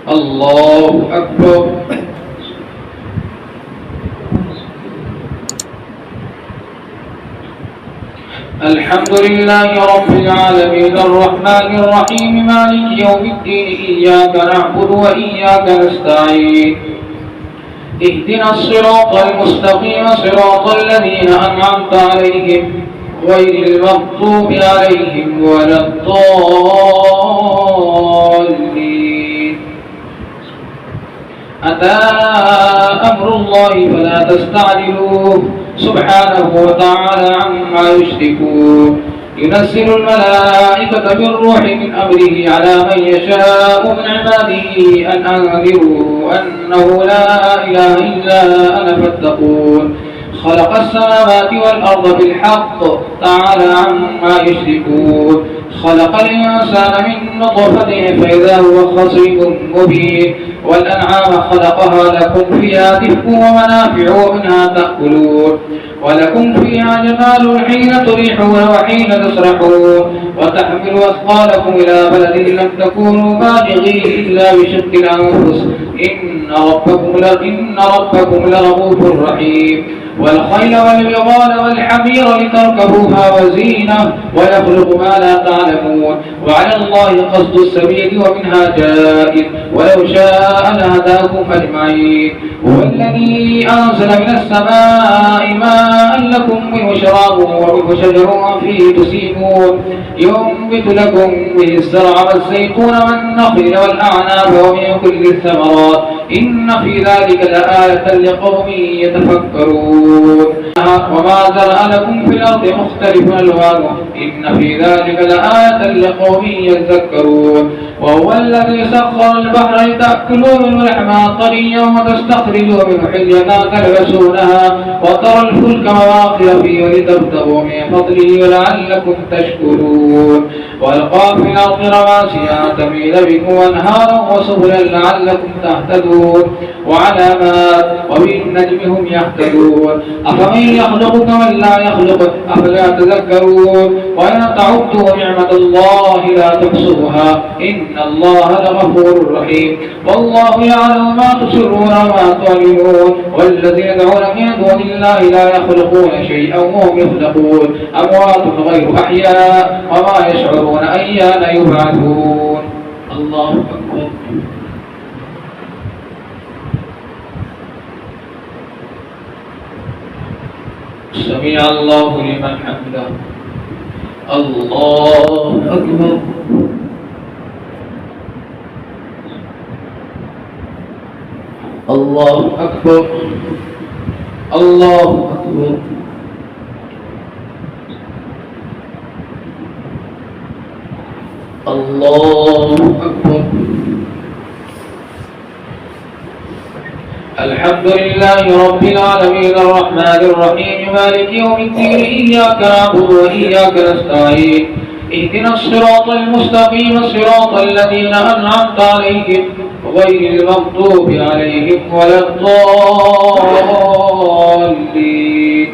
الله أكبر. الحمد لله رب العالمين الرحمن الرحيم مالك يوم الدين إياك نعبد وإياك نستعين اهدنا الصراط المستقيم صراط الذين أنعمت عليهم غير المغضوب عليهم ولا الضالين. أتى أمر الله فلا تستعجلوه سبحانه وتعالى عما يشركون. ينزل الملائكة بالروح من أمره على من يشاء من عباده أن أنذروا أنه لا إله إلا أنا فاتقون. خلق السماوات والأرض بالحق تعالى عما يشركون. خلق الإنسان من نطفة فإذا هو خصيم مبين. والأنعام خلقها لكم فيها دفء ومنافع ومنها تأكلون ولكم فيها جمال حين تريحون وحين تسرحون وتحملوا أثقالكم إلى بلد لم تكونوا بالغيه إلا بشق الأنفس إن ربكم لرؤوف رحيم. والخيل والبغال والحمير لتركبوها وزينة ويخلق ما لا تعلمون وعلى الله قصد السبيل ومنها جائر ولو شاء لهداكم أجمعين. هو الذي أنزل من السماء ماء لكم منه شراب ومنه شجر فيه تسيمون ينبت لكم به الزرع والزيتون والنخل والأعناب ومن كل الثمرات إن في ذلك لآية لقوم يتفكرون. وما زرع لكم في الأرض مختلف ألوانه إن في ذلك لآية لقوم يذكرون. وهو الذي سخر البحر لتأكلوا منه لحما طريا وتستخرجوا منه حلية تلبسونها وترى الفلك مواخر فيه ولتبتغوا من فضله ولعلكم تشكرون. وألقى في الأرض رواسي أن تميد بكم وأنهارا وسبلا لعلكم تهتدون وعلامات وبالنجم هم يهتدون. أفمن يخلق كمن لا يخلق أفلا تذكرون. وإن تعدوا نعمة الله لا تحصوها إن الله لغفور رحيم. والله يعلم ما تسرون وما تعلنون. والذين يدعون من دون الله لا يخلقون شيئا وهم يخلقون أموات غير أحياء وما يشعرون أيان يبعثون. الله أكبر. سمع الله لمن حمده. الله أكبر. الله أكبر. الله أكبر. الله أكبر. الحمد لله رب العالمين الرحمن الرحيم مالك يوم الدين إياك نعبد وإياك نستعين اهدنا الصراط المستقيم صراط الذين أنعمت عليهم غير المغضوب عليهم ولا الضالين.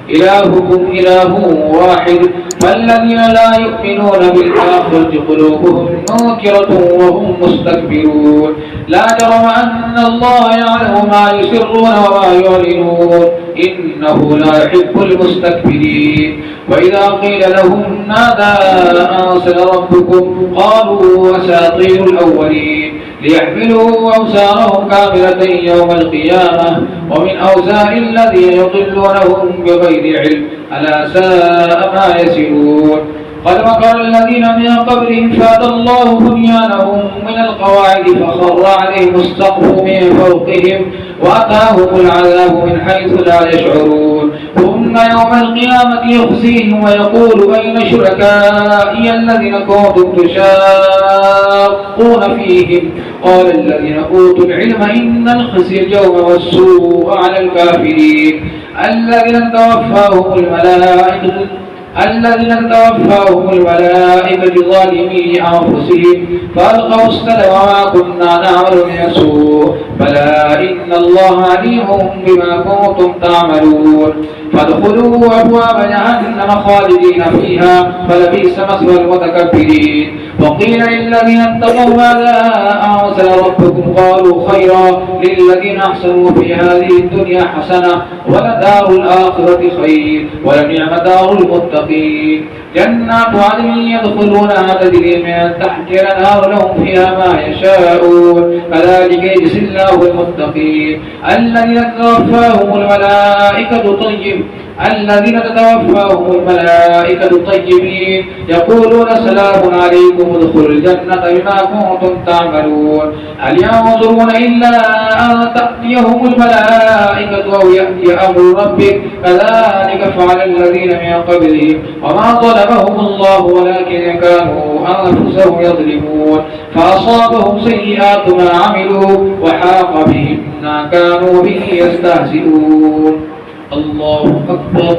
إلهكم إله واحد فالذين لا يؤمنون بالآخرة قلوبهم منكرة وهم مستكبرون. لا جرم أن الله يعلم ما يسرون وما يعلنون إنه لا يحب المستكبرين. وإذا قيل لهم ماذا أنزل ربكم قالوا أساطير الأولين ليحملوا أوزارهم كاملة يوم القيامة ومن أوزار الذين يضلونهم بغير علم ألا ساء ما يزرون. قد مكر الذين من قبلهم فأتى الله بنيانهم من القواعد فخر عليهم السقف من فوقهم وأتاهم العذاب من حيث لا يشعرون. ثم يوم القيامة يخزيهم ويقول أين شركائي الذين كنتم تشاقون فيهم قال الذين أوتوا العلم إن الخزي اليوم والسوء على الكافرين الذين توفاهم الملائكة ظالمي أنفسهم فألقوا السلم وما كنا نعمل من سوء بلى إن الله عليم بما كنتم تعملون. فادخلوا أبواب جهنم خالدين فيها فلبئس مثوى المتكبرين. وقيل للذين اتقوا ماذا أنزل ربكم قالوا خيرا للذين أحسنوا في هذه الدنيا حسنة ولدار الآخرة خير ولنعم دار المتقين. جنات عدن يدخلونها تجري من تحتها الأنهار لهم فيها ما يشاءون كذلك يجزي الله المتقين. الذين تتوفاهم الملائكة طيبين يقولون سلام عليكم ادخلوا الجنة بما كنتم تعملون. هل ينظرون إلا أن تأتيهم الملائكة أو يأتي أمر ربك كذلك فعل الذين من قبلهم وما ظلمهم الله ولكن كانوا أنفسهم يظلمون. فأصابهم سيئات ما عملوا وحاق بهم ما كانوا به يستهزئون. الله أكبر.